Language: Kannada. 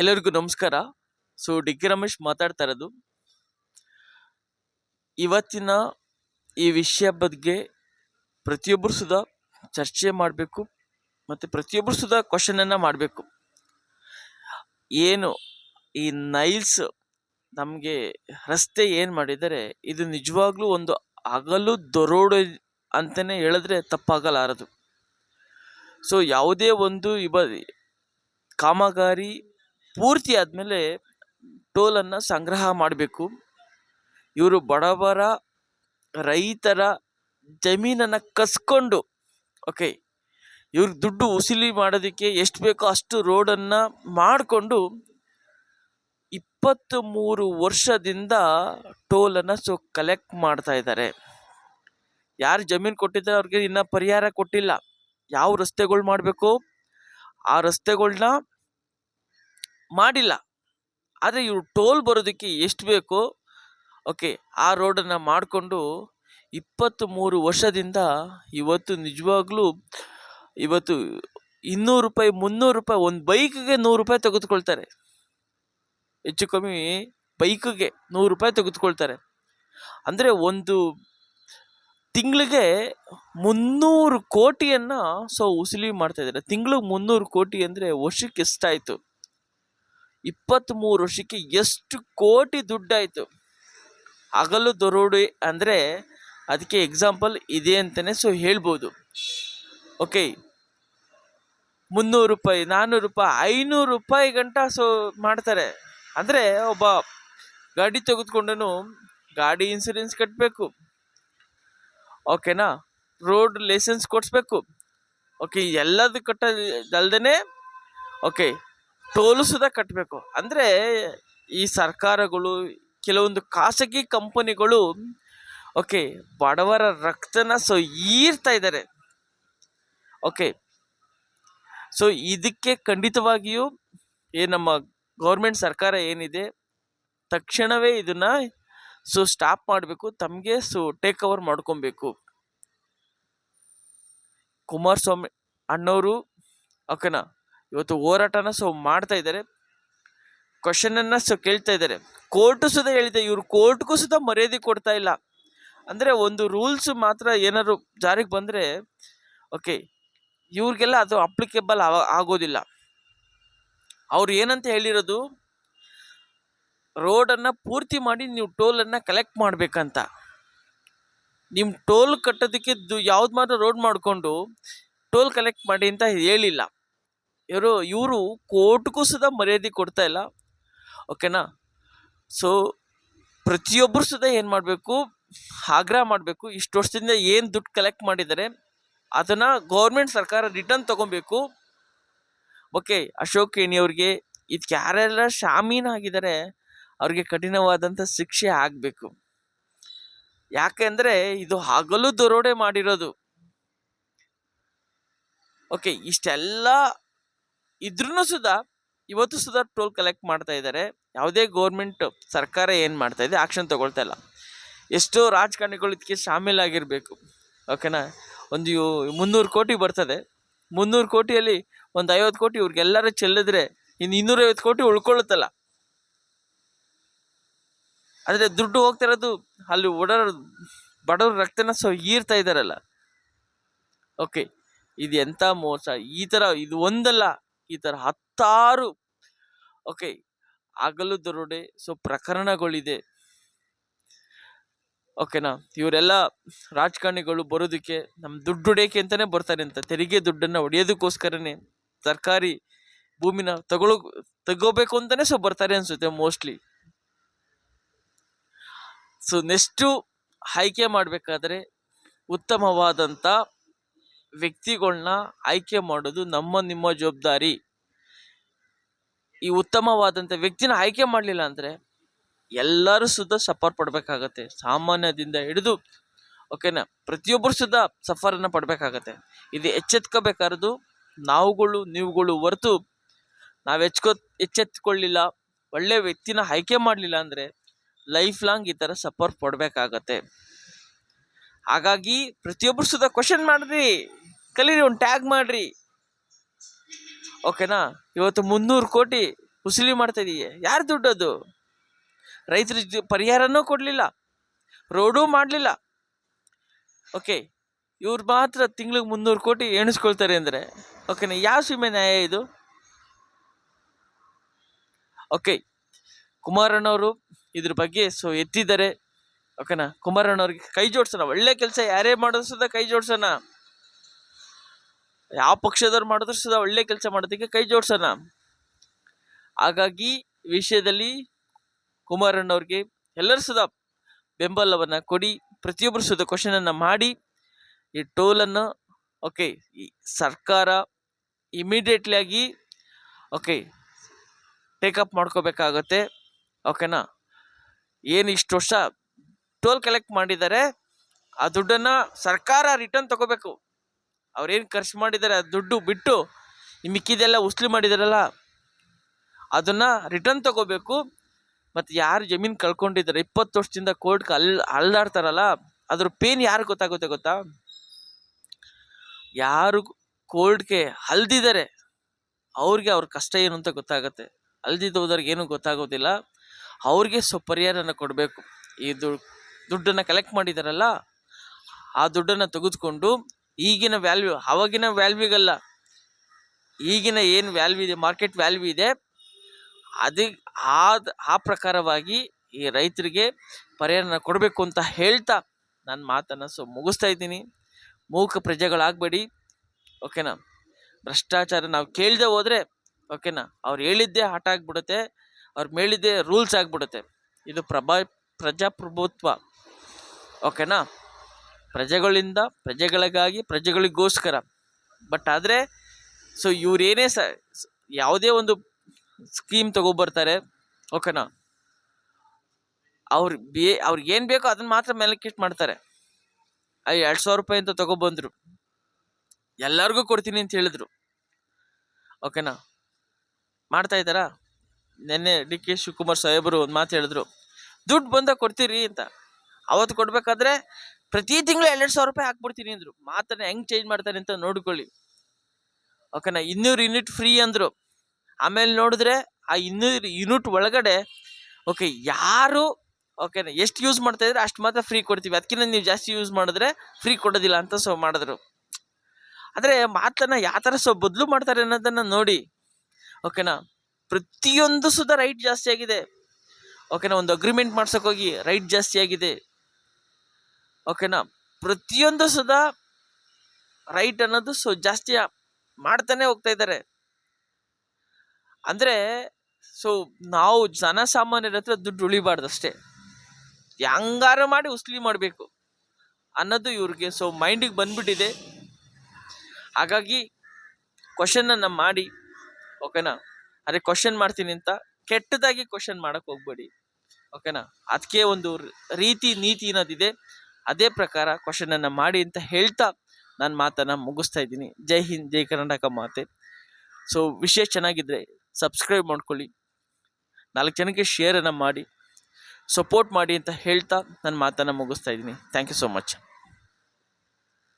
ಎಲ್ಲರಿಗೂ ನಮಸ್ಕಾರ. ಡಿ ಕೆ ರಮೇಶ್ ಮಾತಾಡ್ತಾ ಇರೋದು. ಇವತ್ತಿನ ಈ ವಿಷಯ ಬಗ್ಗೆ ಪ್ರತಿಯೊಬ್ಬರು ಸುಧಾ ಚರ್ಚೆ ಮಾಡಬೇಕು ಮತ್ತು ಪ್ರತಿಯೊಬ್ಬರು ಸುಧಾ ಕ್ವಶನನ್ನು ಮಾಡಬೇಕು. ಏನು ಈ ನೈಲ್ಸ್ ನಮಗೆ ರಸ್ತೆ ಏನು ಮಾಡಿದರೆ ಇದು ನಿಜವಾಗ್ಲೂ ಒಂದು ಹಗಲು ದರೋಡೆ ಅಂತಲೇ ಹೇಳಿದ್ರೆ ತಪ್ಪಾಗಲಾರದು. ಯಾವುದೇ ಒಂದು ಕಾಮಗಾರಿ ಪೂರ್ತಿ ಆದಮೇಲೆ ಟೋಲನ್ನು ಸಂಗ್ರಹ ಮಾಡಬೇಕು. ಇವರು ಬಡವರ ರೈತರ ಜಮೀನನ್ನು ಕಸ್ಕೊಂಡು ಇವ್ರ ದುಡ್ಡು ವಸೂಲಿ ಮಾಡೋದಕ್ಕೆ ಎಷ್ಟು ಬೇಕೋ ಅಷ್ಟು ರೋಡನ್ನು ಮಾಡಿಕೊಂಡು 23 ವರ್ಷದಿಂದ ಟೋಲನ್ನು ಕಲೆಕ್ಟ್ ಮಾಡ್ತಾ ಇದ್ದಾರೆ. ಯಾರು ಜಮೀನು ಕೊಟ್ಟಿದ್ದಾರೆ ಅವ್ರಿಗೆ ಇನ್ನೂ ಪರಿಹಾರ ಕೊಟ್ಟಿಲ್ಲ. ಯಾವ ರಸ್ತೆಗಳು ಮಾಡಬೇಕು ಆ ರಸ್ತೆಗಳನ್ನ ಮಾಡಿಲ್ಲ. ಆದರೆ ಇವರು ಟೋಲ್ ಬರೋದಕ್ಕೆ ಎಷ್ಟು ಬೇಕೋ ಆ ರೋಡನ್ನು ಮಾಡಿಕೊಂಡು 23 ವರ್ಷದಿಂದ ಇವತ್ತು ನಿಜವಾಗ್ಲೂ 200 ರೂಪಾಯಿ 300 ರೂಪಾಯಿ ಒಂದು ಬೈಕ್ಗೆ 100 ರೂಪಾಯಿ ತೆಗೆದುಕೊಳ್ತಾರೆ. ಹೆಚ್ಚು ಕಮ್ಮಿ ಬೈಕ್ಗೆ 100 ರೂಪಾಯಿ ತೆಗೆದುಕೊಳ್ತಾರೆ. ಅಂದರೆ ಒಂದು ತಿಂಗಳಿಗೆ 300 ಕೋಟಿಯನ್ನು ವಸೂಲಿ ಮಾಡ್ತಾ ಇದ್ದಾರೆ. ತಿಂಗಳಿಗೆ 300 ಕೋಟಿ ಅಂದರೆ ವರ್ಷಕ್ಕೆ ಎಷ್ಟಾಯಿತು? 23 ವರ್ಷಕ್ಕೆ ಎಷ್ಟು ಕೋಟಿ ದುಡ್ಡಾಯಿತು? ಹಗಲು ದರೋಡೆ ಅಂದರೆ ಅದಕ್ಕೆ ಎಕ್ಸಾಂಪಲ್ ಇದೆ ಅಂತಲೇ ಹೇಳ್ಬೋದು. 300 ರೂಪಾಯಿ 400 ರೂಪಾಯಿ 500 ರೂಪಾಯಿ ಗಂಟ ಮಾಡ್ತಾರೆ. ಅಂದರೆ ಒಬ್ಬ ಗಾಡಿ ತೆಗೆದುಕೊಂಡನು ಗಾಡಿ ಇನ್ಸೂರೆನ್ಸ್ ಕಟ್ಟಬೇಕು, ರೋಡ್ ಲೈಸೆನ್ಸ್ ಕೊಡಿಸ್ಬೇಕು, ಎಲ್ಲದು ಕಟ್ಟೋದಲ್ದೇ ಟೋಲು ಸುಧಾ ಕಟ್ಟಬೇಕು. ಅಂದರೆ ಈ ಸರ್ಕಾರಗಳು ಕೆಲವೊಂದು ಖಾಸಗಿ ಕಂಪನಿಗಳು ಬಡವರ ರಕ್ತನ ಈರ್ತಾ ಇದ್ದಾರೆ. ಇದಕ್ಕೆ ಖಂಡಿತವಾಗಿಯೂ ನಮ್ಮ ಗೌರ್ಮೆಂಟ್ ಸರ್ಕಾರ ಏನಿದೆ ತಕ್ಷಣವೇ ಇದನ್ನು ಸ್ಟಾಪ್ ಮಾಡಬೇಕು. ತಮಗೆ ಟೇಕ್ ಓವರ್ ಮಾಡ್ಕೊಬೇಕು. ಕುಮಾರಸ್ವಾಮಿ ಅಣ್ಣವರು ಇವತ್ತು ಹೋರಾಟನ ಮಾಡ್ತಾ ಇದ್ದಾರೆ. ಕ್ವಶನನ್ನು ಕೇಳ್ತಾ ಇದ್ದಾರೆ. ಕೋರ್ಟು ಸುಧಾ ಹೇಳಿದೆ, ಇವರು ಕೋರ್ಟ್ಗೂ ಸುಧಾ ಮರ್ಯಾದೆ ಕೊಡ್ತಾ ಇಲ್ಲ. ಅಂದರೆ ಒಂದು ರೂಲ್ಸ್ ಮಾತ್ರ ಏನಾದ್ರು ಜಾರಿಗೆ ಬಂದರೆ ಇವ್ರಿಗೆಲ್ಲ ಅದು ಅಪ್ಲಿಕೇಬಲ್ ಆಗೋದಿಲ್ಲ. ಅವ್ರು ಏನಂತ ಹೇಳಿರೋದು, ರೋಡನ್ನು ಪೂರ್ತಿ ಮಾಡಿ ನೀವು ಟೋಲನ್ನು ಕಲೆಕ್ಟ್ ಮಾಡಬೇಕಂತ. ನಿಮ್ಮ ಟೋಲ್ ಕಟ್ಟೋದಕ್ಕೆ ಯಾವ್ದು ಮಾತ್ರ ರೋಡ್ ಮಾಡಿಕೊಂಡು ಟೋಲ್ ಕಲೆಕ್ಟ್ ಮಾಡಿ ಅಂತ ಹೇಳಿಲ್ಲ. ಇವರು ಕೋರ್ಟ್ಗೂ ಸುಧಾ ಮರ್ಯಾದೆ ಕೊಡ್ತಾ ಇಲ್ಲ. ಪ್ರತಿಯೊಬ್ಬರು ಸುಧಾ ಏನು ಮಾಡಬೇಕು, ಆಗ್ರಹ ಮಾಡಬೇಕು. ಇಷ್ಟು ವರ್ಷದಿಂದ ಏನು ದುಡ್ಡು ಕಲೆಕ್ಟ್ ಮಾಡಿದ್ದಾರೆ ಅದನ್ನು ಗೌರ್ಮೆಂಟ್ ಸರ್ಕಾರ ರಿಟರ್ನ್ ತೊಗೊಬೇಕು. ಅಶೋಕ್ ಏಣಿ ಅವ್ರಿಗೆ ಇದಕ್ಕೆ ಯಾರೆಲ್ಲ ಶಾಮೀನಾಗಿದ್ದಾರೆ ಅವ್ರಿಗೆ ಕಠಿಣವಾದಂಥ ಶಿಕ್ಷೆ ಆಗಬೇಕು. ಯಾಕೆಂದರೆ ಇದು ಹಗಲು ದರೋಡೆ ಮಾಡಿರೋದು. ಇಷ್ಟೆಲ್ಲ ಇದ್ರೂ ಸುಧಾ ಇವತ್ತು ಸುಧಾ ಟೋಲ್ ಕಲೆಕ್ಟ್ ಮಾಡ್ತಾ ಇದ್ದಾರೆ. ಯಾವುದೇ ಗೌರ್ಮೆಂಟ್ ಸರ್ಕಾರ ಏನು ಮಾಡ್ತಾ ಇದೆ ಆ್ಯಕ್ಷನ್ ತೊಗೊಳ್ತಾ ಇಲ್ಲ. ಎಷ್ಟೋ ರಾಜಕಾರಣಿಗಳು ಇದಕ್ಕೆ ಶಾಮೀಲಾಗಿರಬೇಕು. ಒಂದು 300 ಕೋಟಿ ಬರ್ತದೆ. 300 ಕೋಟಿಯಲ್ಲಿ ಒಂದು 50 ಕೋಟಿ ಇವ್ರಿಗೆಲ್ಲರೂ ಚೆಲ್ಲಿದ್ರೆ ಇನ್ನು 250 ಕೋಟಿ ಉಳ್ಕೊಳ್ಳುತ್ತಲ್ಲ. ಆದರೆ ದುಡ್ಡು ಹೋಗ್ತಾ ಇರೋದು ಅಲ್ಲಿ ಓಡಾಡೋ ಬಡವ್ರ ರಕ್ತನ ಈರ್ತಾ ಇದ್ದಾರಲ್ಲ. ಇದು ಎಂಥ ಮೋಸ! ಈ ಥರ ಇದು ಒಂದಲ್ಲ, ಈ ಥರ 10 ಹಗಲು ದರೋಡೆ ಪ್ರಕರಣಗಳಿದೆ. ಇವರೆಲ್ಲ ರಾಜಕಾರಣಿಗಳು ಬರೋದಕ್ಕೆ ನಮ್ಮ ದುಡ್ಡು ಹೊಡೆಯೋಕೆ ಅಂತಲೇ ಬರ್ತಾರೆ ಅಂತ, ತೆರಿಗೆ ದುಡ್ಡನ್ನು ಹೊಡೆಯೋದಕ್ಕೋಸ್ಕರನೇ ಸರ್ಕಾರಿ ಭೂಮಿನ ತಗೋಬೇಕು ಅಂತಲೇ ಬರ್ತಾರೆ ಅನಿಸುತ್ತೆ ಮೋಸ್ಟ್ಲಿ. ನೆಕ್ಸ್ಟು ಆಯ್ಕೆ ಮಾಡಬೇಕಾದ್ರೆ ಉತ್ತಮವಾದಂಥ ವ್ಯಕ್ತಿಗಳನ್ನ ಆಯ್ಕೆ ಮಾಡೋದು ನಿಮ್ಮ ಜವಾಬ್ದಾರಿ. ಈ ಉತ್ತಮವಾದಂಥ ವ್ಯಕ್ತಿನ ಆಯ್ಕೆ ಮಾಡಲಿಲ್ಲ ಅಂದರೆ ಎಲ್ಲರೂ ಸುಧಾ ಸಫರ್ ಪಡಬೇಕಾಗತ್ತೆ. ಸಾಮಾನ್ಯದಿಂದ ಹಿಡಿದು ಪ್ರತಿಯೊಬ್ಬರು ಸುಧಾ ಸಫರನ್ನು ಪಡಬೇಕಾಗತ್ತೆ. ಇದು ಎಚ್ಚೆತ್ಕೋಬೇಕಾರದು ನೀವುಗಳು ಹೊರತು ನಾವು ಎಚ್ಚೆತ್ಕೊಳ್ಳಿಲ್ಲ, ಒಳ್ಳೆ ವ್ಯಕ್ತಿನ ಆಯ್ಕೆ ಮಾಡಲಿಲ್ಲ ಅಂದರೆ ಲೈಫ್ ಲಾಂಗ್ ಈ ಥರ ಸಫರ್ ಪಡಬೇಕಾಗತ್ತೆ. ಹಾಗಾಗಿ ಪ್ರತಿಯೊಬ್ಬರು ಸುಧಾ ಕ್ವಶನ್ ಮಾಡ್ರಿ, ಕಲೀರಿ, ಒಂದು ಟ್ಯಾಗ್ ಮಾಡ್ರಿ. ಇವತ್ತು 300 ಕೋಟಿ ಉಸುಲಿ ಮಾಡ್ತಾ ಇದೀಯ. ಯಾರು ದುಡ್ಡದು? ರೈತರಿಗೆ ಪರಿಹಾರನೂ ಕೊಡಲಿಲ್ಲ, ರೋಡೂ ಮಾಡಲಿಲ್ಲ. ಓಕೆ, ಇವ್ರು ಮಾತ್ರ ತಿಂಗಳಿಗೆ 300 ಕೋಟಿ ಎಣಿಸ್ಕೊಳ್ತಾರೆ ಅಂದರೆ ಓಕೆನಾ, ಯಾವ ಸೀಮೆ ನ್ಯಾಯ ಇದು? ಓಕೆ, ಕುಮಾರಣ್ಣವರು ಇದ್ರ ಬಗ್ಗೆ ಎತ್ತಿದ್ದಾರೆ. ಓಕೆನಾ, ಕುಮಾರಣ್ಣವ್ರಿಗೆ ಕೈ ಜೋಡ್ಸೋಣ. ಒಳ್ಳೆ ಕೆಲಸ ಯಾರೇ ಮಾಡಿದ್ರು ಸುದ ಕೈ ಜೋಡ್ಸೋಣ. ಯಾವ ಪಕ್ಷದವ್ರು ಮಾಡಿದ್ರು ಸುದ ಒಳ್ಳೆ ಕೆಲಸ ಮಾಡೋದಕ್ಕೆ ಕೈ ಜೋಡ್ಸೋಣ. ಹಾಗಾಗಿ ವಿಷಯದಲ್ಲಿ ಕುಮಾರಣ್ಣವ್ರಿಗೆ ಎಲ್ಲರೂ ಸುದ ಬೆಂಬಲವನ್ನ ಕೊಡಿ. ಪ್ರತಿಯೊಬ್ಬರು ಸುದ ಕ್ವಶನ್ ಅನ್ನ ಮಾಡಿ ಈ ಟೋಲನ್ನು ಓಕೆ ಈ ಸರ್ಕಾರ ಇಮಿಡಿಯೇಟ್ಲಿ ಆಗಿ ಓಕೆ ಟೇಕಪ್ ಮಾಡ್ಕೋಬೇಕಾಗತ್ತೆ. ಓಕೆನಾ, ಏನು ಇಷ್ಟು ವರ್ಷ ಟೋಲ್ ಕಲೆಕ್ಟ್ ಮಾಡಿದ್ದಾರೆ ಆ ದುಡ್ಡನ್ನು ಸರ್ಕಾರ ರಿಟರ್ನ್ ತಗೋಬೇಕು. ಅವ್ರೇನು ಖರ್ಚು ಮಾಡಿದ್ದಾರೆ ಆ ದುಡ್ಡು ಬಿಟ್ಟು ಈ ಮಿಕ್ಕಿದೆಲ್ಲ ಉಸ್ಲಿ ಮಾಡಿದಾರಲ್ಲ ಅದನ್ನ ರಿಟರ್ನ್ ತಗೋಬೇಕು. ಮತ್ತು ಯಾರು ಜಮೀನು ಕಳ್ಕೊಂಡಿದ್ದಾರೆ 20 ವರ್ಷದಿಂದ ಕೋರ್ಟ್ಗೆ ಅಲ್ದಾಡ್ತಾರಲ್ಲ ಅದ್ರ ಪೇನ್ ಯಾರು ಗೊತ್ತಾಗುತ್ತೆ ಗೊತ್ತಾ? ಯಾರು ಕೋರ್ಟ್ಗೆ ಹಲ್ದಿದ್ದಾರೆ ಅವ್ರಿಗೆ ಅವ್ರ ಕಷ್ಟ ಏನು ಅಂತ ಗೊತ್ತಾಗತ್ತೆ. ಹಲ್ದಿದ್ದವ್ರಿಗೆ ಏನು ಗೊತ್ತಾಗೋದಿಲ್ಲ. ಅವ್ರಿಗೆ ಪರಿಹಾರನ ಕೊಡಬೇಕು. ಈ ದುಡ್ಡನ್ನು ಕಲೆಕ್ಟ್ ಮಾಡಿದಾರಲ್ಲ ಆ ದುಡ್ಡನ್ನು ತೆಗೆದುಕೊಂಡು ಈಗಿನ ವ್ಯಾಲ್ಯೂ, ಆವಾಗಿನ ವ್ಯಾಲ್ಯೂಗಲ್ಲ, ಈಗಿನ ಏನು ವ್ಯಾಲ್ಯೂ ಇದೆ, ಮಾರ್ಕೆಟ್ ವ್ಯಾಲ್ಯೂ ಇದೆ, ಆ ಪ್ರಕಾರವಾಗಿ ಈ ರೈತರಿಗೆ ಪರಿಹಾರನ ಕೊಡಬೇಕು ಅಂತ ಹೇಳ್ತಾ ನನ್ನ ಮಾತನ್ನು ಮುಗಿಸ್ತಾ ಇದ್ದೀನಿ. ಮೂಕ ಪ್ರಜೆಗಳಾಗಬೇಡಿ. ಓಕೆನಾ, ಭ್ರಷ್ಟಾಚಾರ ನಾವು ಕೇಳದೆ ಹೋದರೆ ಓಕೆನಾ ಅವ್ರು ಹೇಳಿದ್ದೇ ಹಠ ಆಗಿಬಿಡುತ್ತೆ, ಅವ್ರು ಮೇಳಿದ್ದೇ ರೂಲ್ಸ್ ಆಗಿಬಿಡುತ್ತೆ. ಇದು ಪ್ರಜಾಪ್ರಭುತ್ವ. ಓಕೆನಾ, ಪ್ರಜೆಗಳಿಂದ ಪ್ರಜೆಗಳಿಗಾಗಿ ಪ್ರಜೆಗಳಿಗೋಸ್ಕರ. ಬಟ್ ಆದರೆ ಇವರೇನೇ ಯಾವುದೇ ಒಂದು ಸ್ಕೀಮ್ ತಗೊಬರ್ತಾರೆ ಓಕೆನಾ, ಅವ್ರಿಗೆ ಏನು ಬೇಕೋ ಅದನ್ನ ಮಾತ್ರ ಮೆಲಕಿಟ್ ಮಾಡ್ತಾರೆ. 2,000 ರೂಪಾಯಿ ಅಂತ ತಗೊಬಂದ್ರು, ಎಲ್ಲರಿಗೂ ಕೊಡ್ತೀನಿ ಅಂತ ಹೇಳಿದ್ರು. ಓಕೆನಾ, ಮಾಡ್ತಾ ಇದ್ದಾರಾ? ನೆನ್ನೆ DK ಶಿವಕುಮಾರ್ ಸಾಹೇಬರು ಒಂದು ಮಾತು ಹೇಳಿದ್ರು, ದುಡ್ಡು ಬಂದಾಗ ಕೊಡ್ತೀರಿ ಅಂತ. ಅವತ್ತು ಕೊಡ್ಬೇಕಾದ್ರೆ ಪ್ರತಿ ತಿಂಗಳು 2,000 ರೂಪಾಯಿ ಹಾಕ್ಬಿಡ್ತೀನಿ ಅಂದ್ರು. ಮಾತನ್ನ ಹೆಂಗ್ ಚೇಂಜ್ ಮಾಡ್ತಾರೆ ಅಂತ ನೋಡ್ಕೊಳ್ಳಿ. ಓಕೆನಾ, 200 ಯೂನಿಟ್ ಫ್ರೀ ಅಂದ್ರು. ಆಮೇಲೆ ನೋಡಿದ್ರೆ ಆ 200 ಯೂನಿಟ್ ಒಳಗಡೆ ಓಕೆ ಯಾರು ಓಕೆನಾ ಎಷ್ಟು ಯೂಸ್ ಮಾಡ್ತಾ ಇದ್ರೆ ಅಷ್ಟು ಮಾತ್ರ ಫ್ರೀ ಕೊಡ್ತೀವಿ, ಅದಕ್ಕಿಂತ ನೀವು ಜಾಸ್ತಿ ಯೂಸ್ ಮಾಡಿದ್ರೆ ಫ್ರೀ ಕೊಡೋದಿಲ್ಲ ಅಂತ ಮಾಡಿದ್ರು. ಆದರೆ ಮಾತನ್ನ ಯಾವ ಥರ ಬದಲು ಮಾಡ್ತಾರೆ ಅನ್ನೋದನ್ನ ನೋಡಿ. ಓಕೆನಾ, ಪ್ರತಿಯೊಂದು ಸುದ ರೈಟ್ ಜಾಸ್ತಿ ಆಗಿದೆ. ಓಕೆನಾ, ಒಂದು ಅಗ್ರಿಮೆಂಟ್ ಮಾಡ್ಸೋಕೋಗಿ ರೈಟ್ ಜಾಸ್ತಿ ಆಗಿದೆ. ಓಕೆನಾ, ಪ್ರತಿಯೊಂದು ಸುದ ರೈಟ್ ಅನ್ನೋದು ಜಾಸ್ತಿ ಮಾಡ್ತಾನೆ ಹೋಗ್ತಾ ಇದ್ದಾರೆ. ಅಂದರೆ ನಾವು ಜನಸಾಮಾನ್ಯರ ಹತ್ರ ದುಡ್ಡು ಉಳಿಬಾರ್ದು ಅಷ್ಟೇ, ಹೆಂಗಾರ ಮಾಡಿ ಉಸ್ಲಿ ಮಾಡಬೇಕು ಅನ್ನೋದು ಇವ್ರಿಗೆ ಮೈಂಡಿಗೆ ಬಂದ್ಬಿಟ್ಟಿದೆ. ಹಾಗಾಗಿ ಕ್ವಶನನ್ನು ಮಾಡಿ ಓಕೆನಾ, ಅದೇ ಕ್ವಶನ್ ಮಾಡ್ತೀನಿ ಅಂತ ಕೆಟ್ಟದಾಗಿ ಕ್ವಶನ್ ಮಾಡಕ್ಕೆ ಹೋಗ್ಬೇಡಿ. ಓಕೆನಾ, ಅದಕ್ಕೆ ಒಂದು ರೀತಿ ನೀತಿ ಅನ್ನೋದಿದೆ, ಅದೇ ಪ್ರಕಾರ ಕ್ವಶನನ್ನು ಮಾಡಿ ಅಂತ ಹೇಳ್ತಾ ನಾನು ಮಾತನ್ನು ಮುಗಿಸ್ತಾ ಇದ್ದೀನಿ. ಜೈ ಹಿಂದ್, ಜೈ ಕರ್ನಾಟಕ ಮಾತೆ. ವಿಷಯ ಚೆನ್ನಾಗಿದ್ರೆ ಸಬ್ಸ್ಕ್ರೈಬ್ ಮಾಡ್ಕೊಳ್ಳಿ, 4 ಜನಕ್ಕೆ ಶೇರನ್ನು ಮಾಡಿ, ಸಪೋರ್ಟ್ ಮಾಡಿ ಅಂತ ಹೇಳ್ತಾ ನನ್ನ ಮಾತನ್ನು ಮುಗಿಸ್ತಾ ಇದ್ದೀನಿ. Thank you so much.